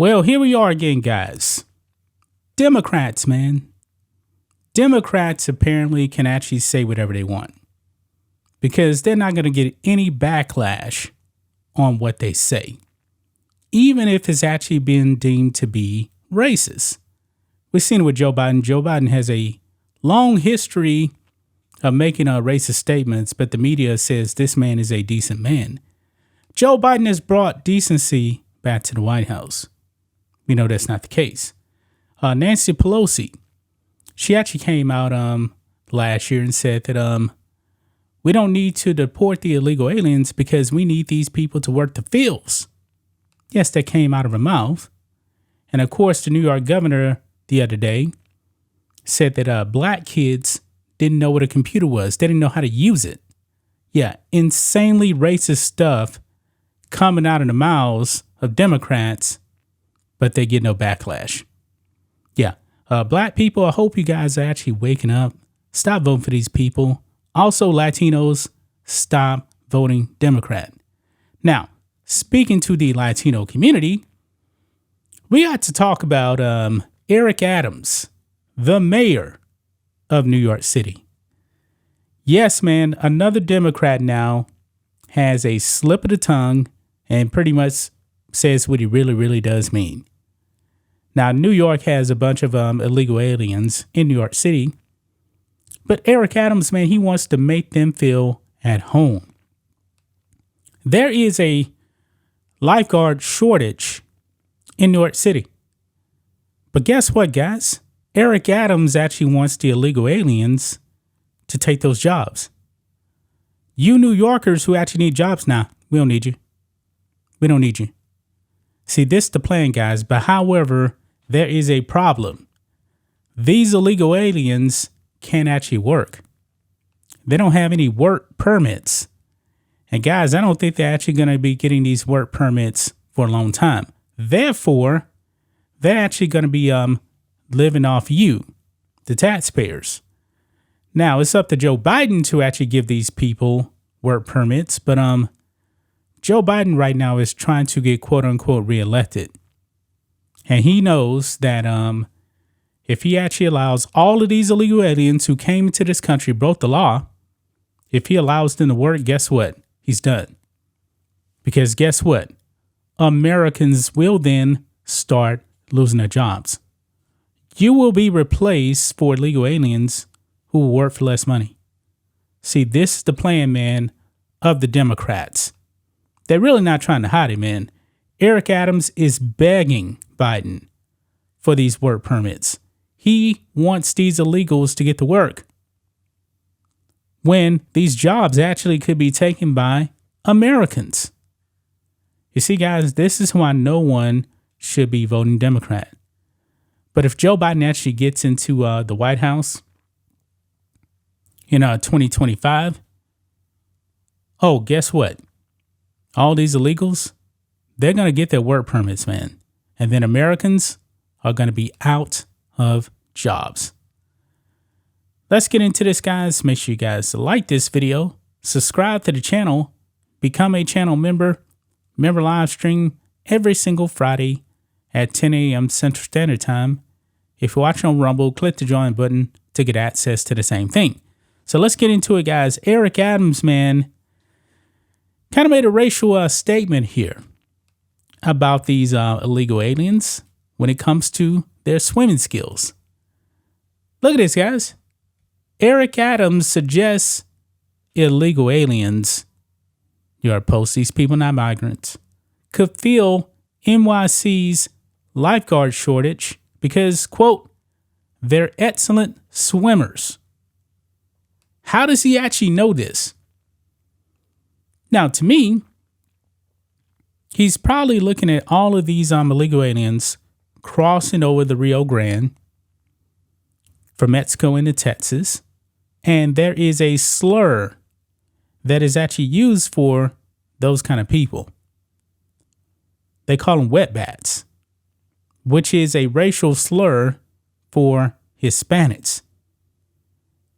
Well, here we are again, guys. Democrats, man. Democrats apparently can actually say whatever they want because they're not going to get any backlash on what they say, even if it's actually been deemed to be racist. We've seen it with Joe Biden. Joe Biden has a long history of making racist statements, but the media says this man is a decent man. Joe Biden has brought decency back to the White House. We know that's not the case. Nancy Pelosi, she actually came out last year and said that we don't need to deport the illegal aliens because we need these people to work the fields. Yes, that came out of her mouth. And of course, the New York governor the other day said that black kids didn't know what a computer was. They didn't know how to use it. Yeah, insanely racist stuff coming out of the mouths of Democrats, but they get no backlash. Yeah, black people, I hope you guys are actually waking up. Stop voting for these people. Also, Latinos, stop voting Democrat. Now, speaking to the Latino community, we got to talk about Eric Adams, the mayor of New York City. Yes, man, another Democrat now has a slip of the tongue and pretty much says what he really, really does mean. Now, New York has a bunch of illegal aliens in New York City, but Eric Adams, man, he wants to make them feel at home. There is a lifeguard shortage in New York City. But guess what, guys? Eric Adams actually wants the illegal aliens to take those jobs. You New Yorkers who actually need jobs now, we don't need you. We don't need you. See, this is the plan, guys. But however, there is a problem. These illegal aliens can't actually work. They don't have any work permits. And guys, I don't think they're actually going to be getting these work permits for a long time. Therefore, they're actually going to be living off you, the taxpayers. Now, it's up to Joe Biden to actually give these people work permits, but Joe Biden right now is trying to get quote unquote reelected. And he knows that if he actually allows all of these illegal aliens who came into this country, broke the law, if he allows them to work, guess what? He's done. Because guess what? Americans will then start losing their jobs. You will be replaced for illegal aliens who will work for less money. See, this is the plan, man, of the Democrats. They're really not trying to hide it, man. Eric Adams is begging Biden for these work permits. He wants these illegals to get to work when these jobs actually could be taken by Americans. You see, guys, this is why no one should be voting Democrat. But if Joe Biden actually gets into the White House in 2025, oh, guess what? All these illegals, they're going to get their work permits, man. And then Americans are going to be out of jobs. Let's get into this, guys. Make sure you guys like this video, subscribe to the channel, become a channel member. Member live stream every single Friday at 10 a.m. Central Standard Time. If you're watching on Rumble, click the join button to get access to the same thing. So let's get into it, guys. Eric Adams, man, kind of made a racial statement here about these illegal aliens when it comes to their swimming skills. Look at this, guys. Eric Adams suggests illegal aliens, you are opposed to these people, not migrants, could fill NYC's lifeguard shortage because, quote, they're excellent swimmers. How does he actually know this? Now, to me, he's probably looking at all of these illegal aliens crossing over the Rio Grande from Mexico into Texas, and there is a slur that is actually used for those kind of people. They call them wetbacks, which is a racial slur for Hispanics.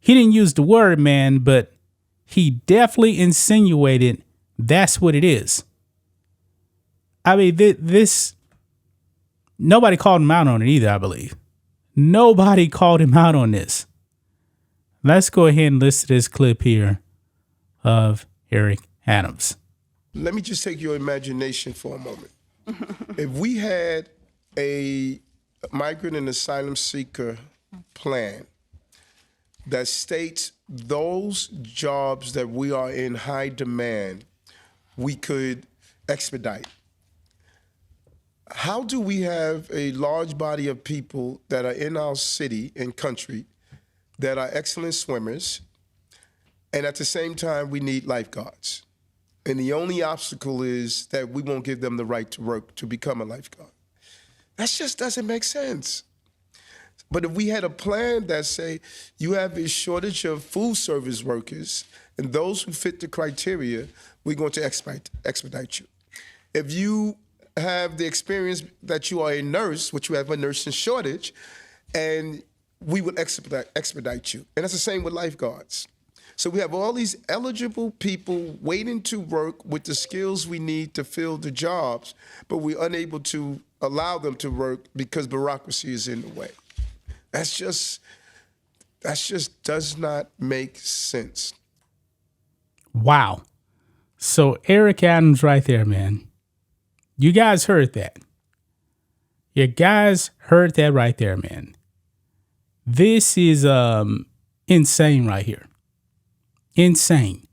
He didn't use the word, man, but he definitely insinuated that's what it is. I mean, this Nobody called him out on it either, I believe. Nobody called him out on this. Let's go ahead and listen to this clip here of Eric Adams. Let me just take your imagination for a moment. If we had a migrant and asylum seeker plan that states those jobs that we are in high demand, we could expedite. How do we have a large body of people that are in our city and country that are excellent swimmers, and at the same time we need lifeguards? And the only obstacle is that we won't give them the right to work to become a lifeguard. That just doesn't make sense. But if we had a plan that say you have a shortage of food service workers and those who fit the criteria, we're going to expedite you. If you have the experience that you are a nurse, which you have a nursing shortage, and we will expedite you. And that's the same with lifeguards. So we have all these eligible people waiting to work with the skills we need to fill the jobs, but we're unable to allow them to work because bureaucracy is in the way. That just does not make sense. Wow. So Eric Adams right there, man. You guys heard that. You guys heard that right there, man. This is insane right here. Insane.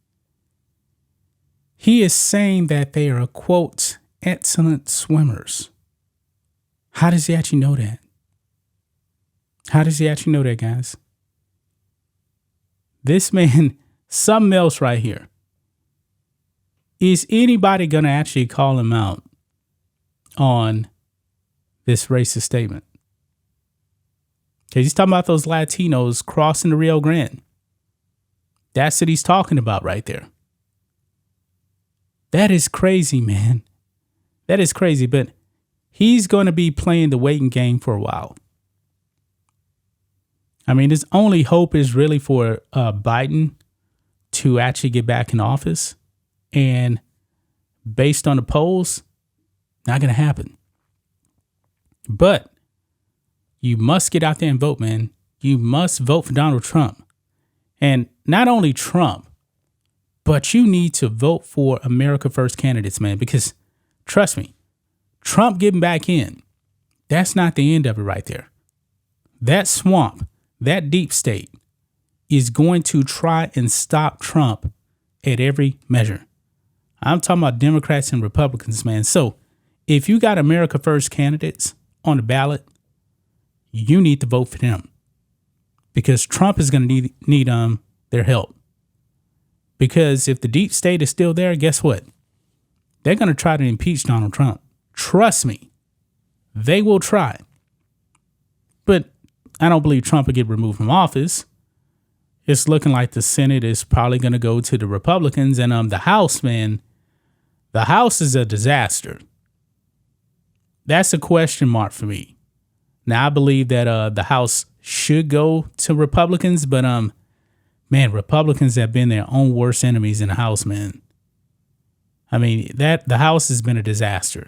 He is saying that they are, quote, excellent swimmers. How does he actually know that? How does he actually know that, guys? This man, something else right here. Is anybody going to actually call him out on this racist statement? Because he's talking about those Latinos crossing the Rio Grande. That's what he's talking about right there. That is crazy, man. That is crazy. But he's going to be playing the waiting game for a while. I mean, his only hope is really for Biden to actually get back in office. And based on the polls, not going to happen. But you must get out there and vote, man. You must vote for Donald Trump. And not only Trump, but you need to vote for America First candidates, man, because trust me, Trump getting back in, that's not the end of it right there. That swamp, that deep state is going to try and stop Trump at every measure. I'm talking about Democrats and Republicans, man. So if you got America First candidates on the ballot, you need to vote for them. Because Trump is going to need their help. Because if the deep state is still there, guess what? They're going to try to impeach Donald Trump. Trust me, they will try. But I don't believe Trump will get removed from office. It's looking like the Senate is probably going to go to the Republicans. And the House, man, the House is a disaster. That's a question mark for me. Now, I believe that the House should go to Republicans, but man, Republicans have been their own worst enemies in the House, man. I mean, the House has been a disaster.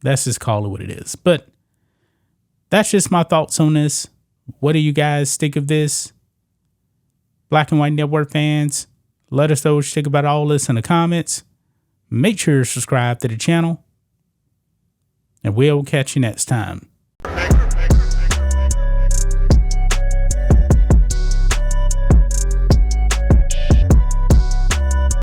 Let's just call it what it is. But that's just my thoughts on this. What do you guys think of this? Black and White Network fans, let us know what you think about all this in the comments. Make sure you subscribe to the channel, and we'll catch you next time.